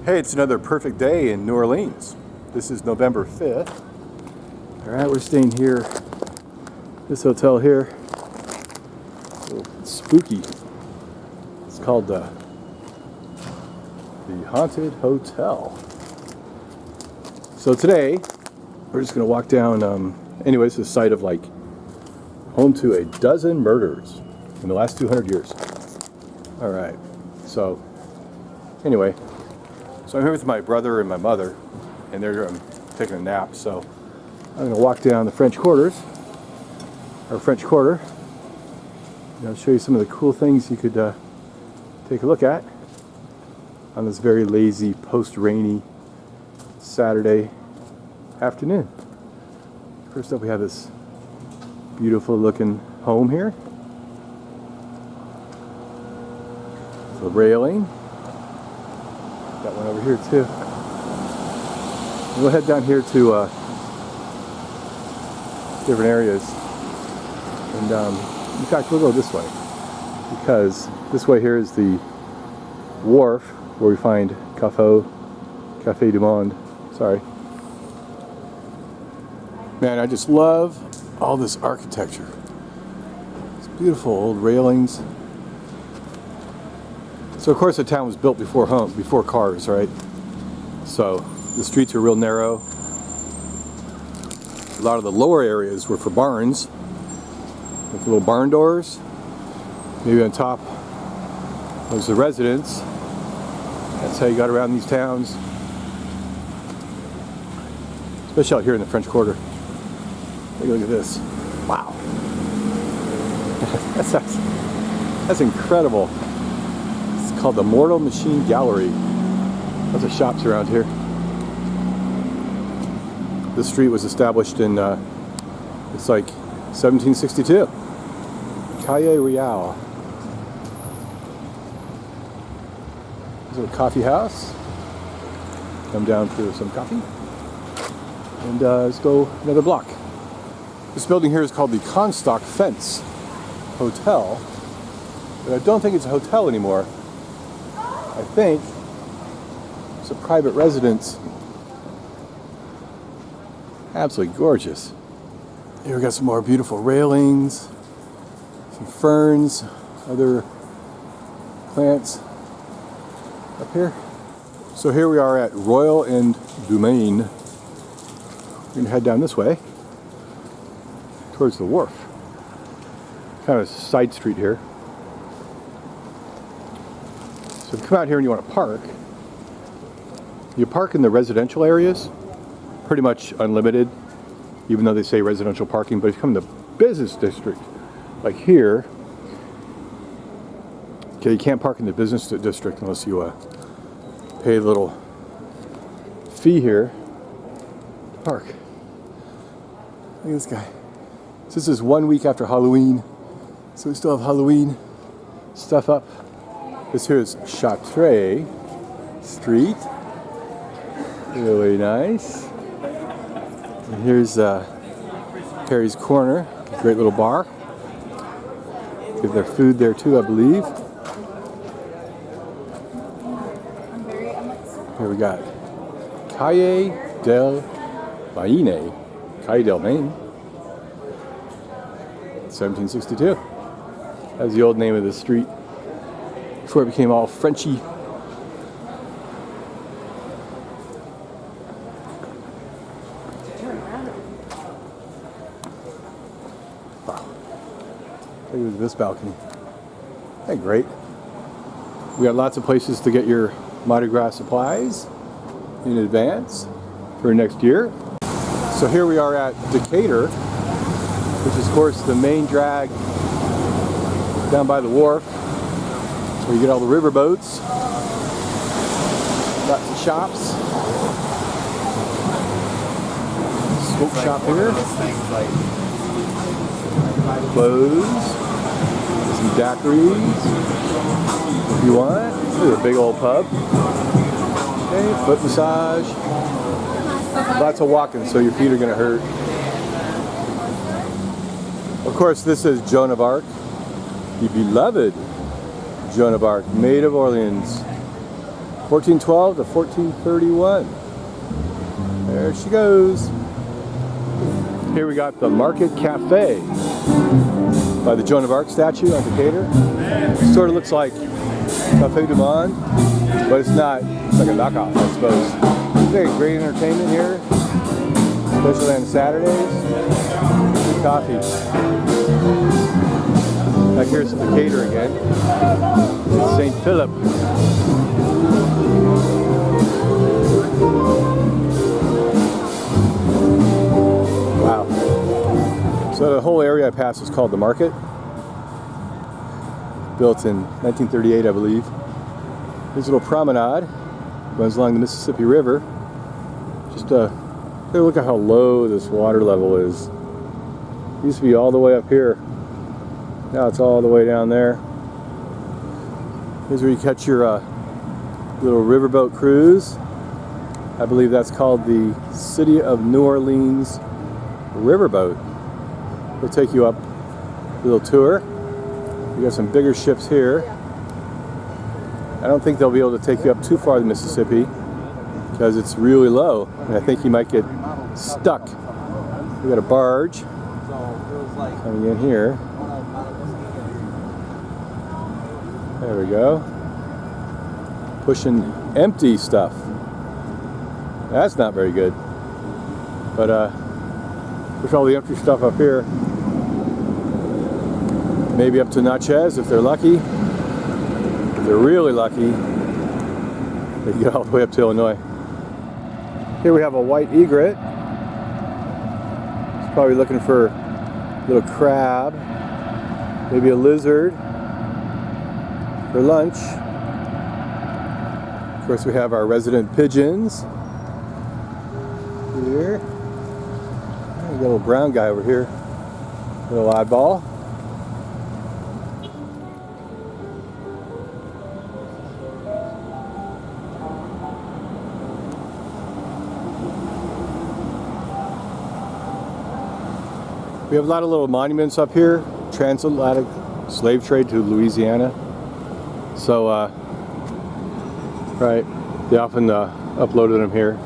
Hey, it's another perfect day in New Orleans. This is November 5th. All right, we're staying here, this hotel here. It's spooky. It's called the Haunted Hotel. So today, we're just gonna walk down, anyways, the site of like home to a dozen murders in the last 200 years. All right, so anyway. So I'm here with my brother and my mother, and they're taking a nap. So I'm going to walk down the French Quarter, and I'll show you some of the cool things you could take a look at on this very lazy, post-rainy Saturday afternoon. First up, we have this beautiful-looking home here. The railing. Got one over here too. We'll head down here to different areas, and in fact we'll go this way because this way here is the wharf where we find Café du Monde. Sorry, man, I just love all this architecture. It's beautiful old railings. So of course the town was built before cars, right? So the streets are real narrow. A lot of the lower areas were for barns, with little barn doors. Maybe on top was the residence. That's how you got around these towns. Especially out here in the French Quarter. Take a look at this. Wow. that's incredible. Called the Mortal Machine Gallery. Lots of shops around here. This street was established in it's like 1762. Calle Real. There's a coffee house. Come down for some coffee. And let's go another block. This building here is called the Comstock Fence Hotel. But I don't think it's a hotel anymore. I think it's a private residence. Absolutely gorgeous. Here we got some more beautiful railings, some ferns, other plants up here. So here we are at Royal and Domain. We're gonna head down this way towards the wharf. Kind of a side street here. So if you come out here and you want to park, you park in the residential areas, pretty much unlimited, even though they say residential parking. But if you come to the business district, like here, okay, you can't park in the business district unless you pay a little fee here to park. Look at this guy. So this is 1 week after Halloween, so we still have Halloween stuff up. This here is Chartres Street. Really nice. And here's Perry's Corner, great little bar. Give their food there too, I believe. Here we got Calle del Maine. Calle del Maine. 1762. That's the old name of the street. Before it became all Frenchy. Wow. Look at this balcony. Hey, great. We got lots of places to get your Mardi Gras supplies in advance for next year. So here we are at Decatur, which is of course the main drag down by the wharf. Where you get all the river boats, lots of shops, smoke shop here, clothes, some daiquiris if you want. Look at a big old pub. Okay, foot massage. Lots of walking, so your feet are going to hurt. Of course, this is Joan of Arc, the beloved Joan of Arc, Maid of Orleans. 1412 to 1431. There she goes. Here we got the Market Cafe by the Joan of Arc statue on Decatur. It sort of looks like Cafe du Monde, but it's not. It's like a knockoff, I suppose. Very great entertainment here, especially on Saturdays. Good coffee. Back here's Decatur again. St. Philip. Wow. So the whole area I passed is called the Market. Built in 1938, I believe. Here's a little promenade. Runs along the Mississippi River. Just look at how low this water level is. It used to be all the way up here. Now it's all the way down there. Here's where you catch your little riverboat cruise. I believe that's called the City of New Orleans Riverboat. They'll take you up a little tour. We got some bigger ships here. I don't think they'll be able to take you up too far the Mississippi because it's really low, and I think you might get stuck. We got a barge coming in here. There we go. Pushing empty stuff. That's not very good. But push all the empty stuff up here. Maybe up to Natchez if they're lucky. If they're really lucky, they can get all the way up to Illinois. Here we have a white egret. It's probably looking for a little crab, maybe a lizard for lunch. Of course, we have our resident pigeons here. We got a little brown guy over here, little oddball. We have a lot of little monuments up here. Transatlantic slave trade to Louisiana. So, right, they often uploaded them here.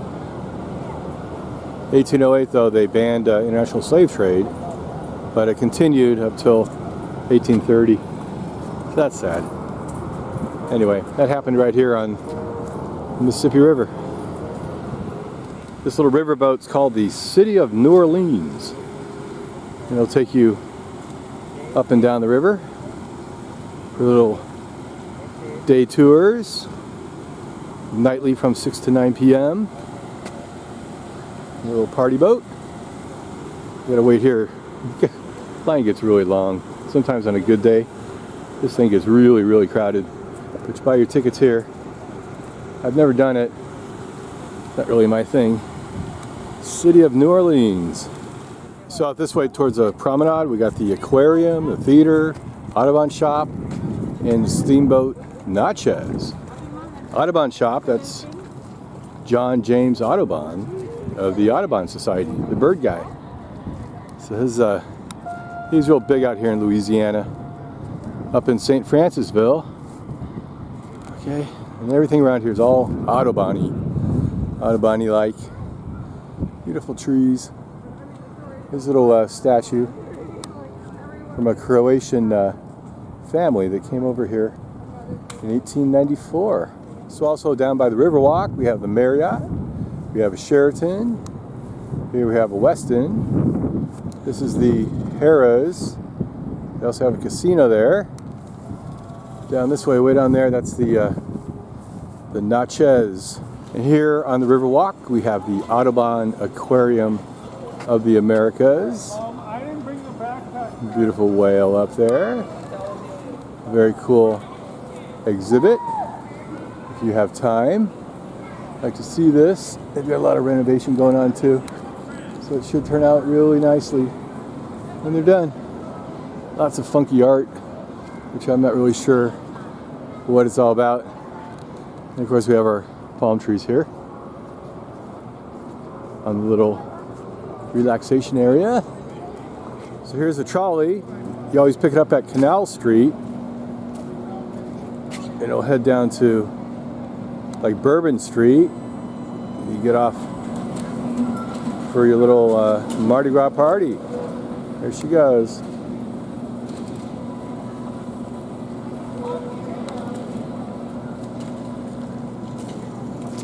1808, though, they banned international slave trade, but it continued up till 1830. So that's sad. Anyway, that happened right here on the Mississippi River. This little riverboat's called the City of New Orleans. And it'll take you up and down the river for little day tours, nightly from 6 to 9 p.m. A little party boat. You gotta wait here. Line gets really long. Sometimes on a good day, this thing gets really, really crowded. But you buy your tickets here. I've never done it. Not really my thing. City of New Orleans. So out this way towards the promenade, we got the aquarium, the theater, Audubon shop, and the steamboat Natchez. Audubon shop, that's John James Audubon of the Audubon Society, the bird guy. So he's real big out here in Louisiana, up in St. Francisville. Okay, and everything around here is all Audubon-y, Audubon-y-like. Beautiful trees. Here's a little statue from a Croatian family that came over here in 1894. So also down by the Riverwalk, we have the Marriott, we have a Sheraton, here we have a Westin. This is the Harrah's. They also have a casino there. Down this way, way down there, that's the Natchez. And here on the Riverwalk, we have the Audubon Aquarium of the Americas. I didn't bring the backpack. Beautiful whale up there. Very cool exhibit. If you have time, I'd like to see this. They've got a lot of renovation going on too, so it should turn out really nicely when they're done. Lots of funky art, which I'm not really sure what it's all about. And of course, we have our palm trees here on the little relaxation area. So here's a trolley. You always pick it up at Canal Street, and it'll head down to like Bourbon Street. You get off for your little Mardi Gras party. There she goes.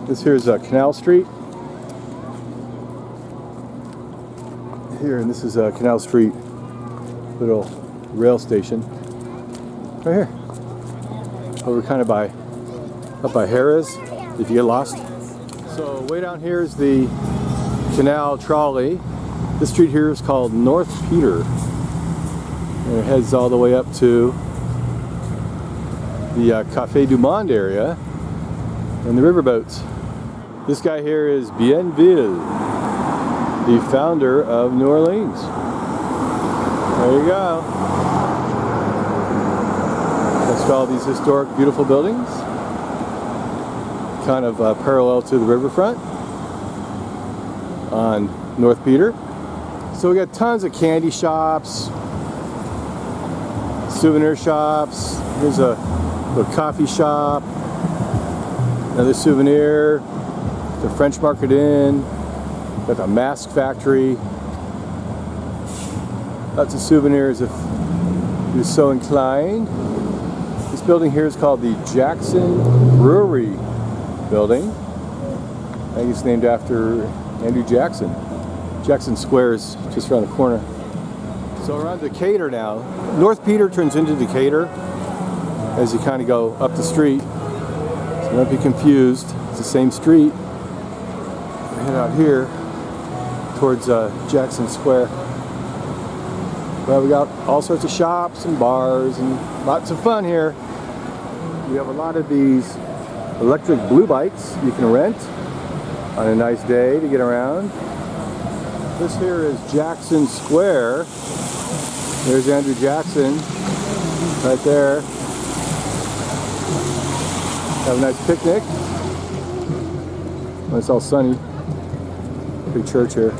This here is Canal Street. Here, and this is Canal Street, little rail station. Right here. Over kind of up by Harrah's, if you get lost. So way down here is the canal trolley. This street here is called North Peter. And it heads all the way up to the Café du Monde area and the riverboats. This guy here is Bienville, the founder of New Orleans. There you go. That's all these historic, beautiful buildings, kind of parallel to the riverfront on North Peter. So we got tons of candy shops, souvenir shops. Here's a little coffee shop, another souvenir, the French Market Inn, got the mask factory. Lots of souvenirs if you're so inclined. This building here is called the Jackson Brewery Building. I think it's named after Andrew Jackson. Jackson Square is just around the corner. So we're on Decatur now. North Peter turns into Decatur as you kind of go up the street. So don't be confused. It's the same street. We head out here towards Jackson Square. Well, we got all sorts of shops and bars and lots of fun here. We have a lot of these electric blue bikes you can rent on a nice day to get around. This here is Jackson Square. There's Andrew Jackson right there. Have a nice picnic when it's all sunny. Big church here.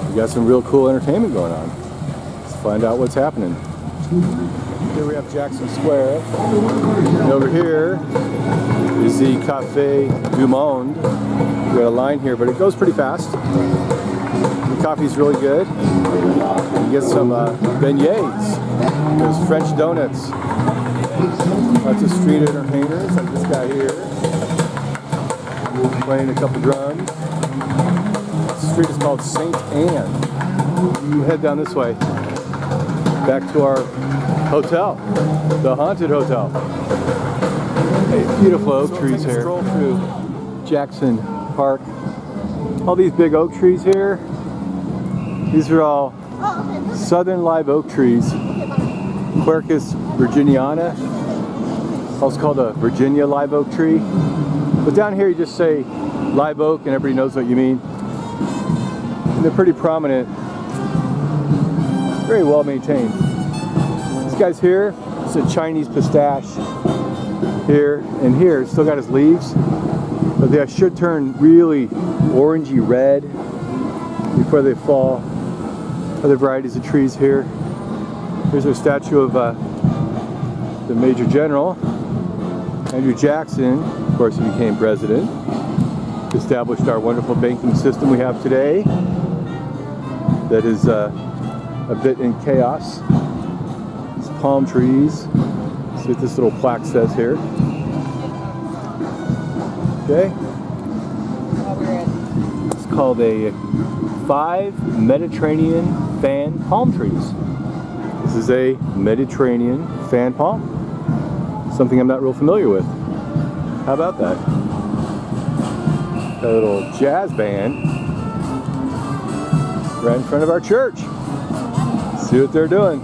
We got some real cool entertainment going on. Let's find out what's happening. Here we have Jackson Square. And over here is the Café du Monde. We got a line here, but it goes pretty fast. The coffee's really good. You get some beignets. There's French donuts. Lots of street entertainers, like this guy here, playing a couple drums. The street is called St. Anne. We head down this way, back to our hotel, the haunted hotel. Hey, beautiful oak trees here. Stroll through Jackson Park. All these big oak trees here. These are all southern live oak trees. Quercus virginiana, also called a Virginia live oak tree. But down here you just say live oak and everybody knows what you mean. And they're pretty prominent, very well maintained. This guy's here, it's a Chinese pistache here and here. Still got his leaves, but they should turn really orangey red before they fall. Other varieties of trees here. Here's our statue of the Major General, Andrew Jackson. Of course, he became president. Established our wonderful banking system we have today that is a bit in chaos. These palm trees. See what this little plaque says here. Okay. It's called a 5 Mediterranean fan palm trees. This is a Mediterranean fan palm. Something I'm not real familiar with. How about that? Got a little jazz band right in front of our church. See what they're doing.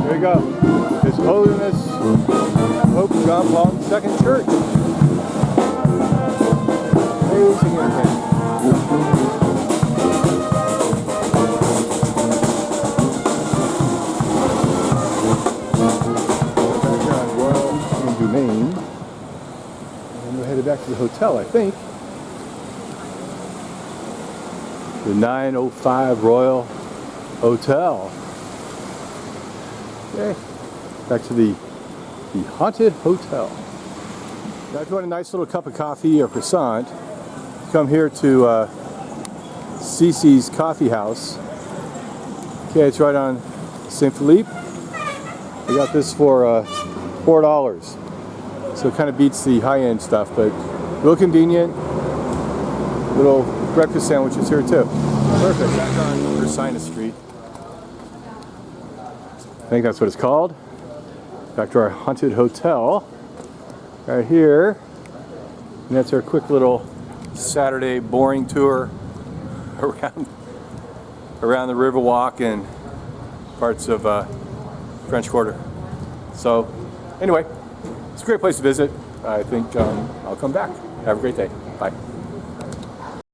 There you go. His Holiness Pope John Paul II Church. Amazing entertainment. the hotel, I think. The 905 Royal Hotel. Okay, back to the haunted hotel. Now if you want a nice little cup of coffee or croissant, come here to Cece's Coffee House. Okay, it's right on St. Philippe. We got this for $4. So it kind of beats the high-end stuff, but real convenient. Little breakfast sandwiches here too. Perfect. Back on Ursina Street. I think that's what it's called. Back to our haunted hotel. Right here. And that's our quick little Saturday boring tour around the Riverwalk and parts of French Quarter. So anyway, it's a great place to visit. I think I'll come back. Have a great day. Bye.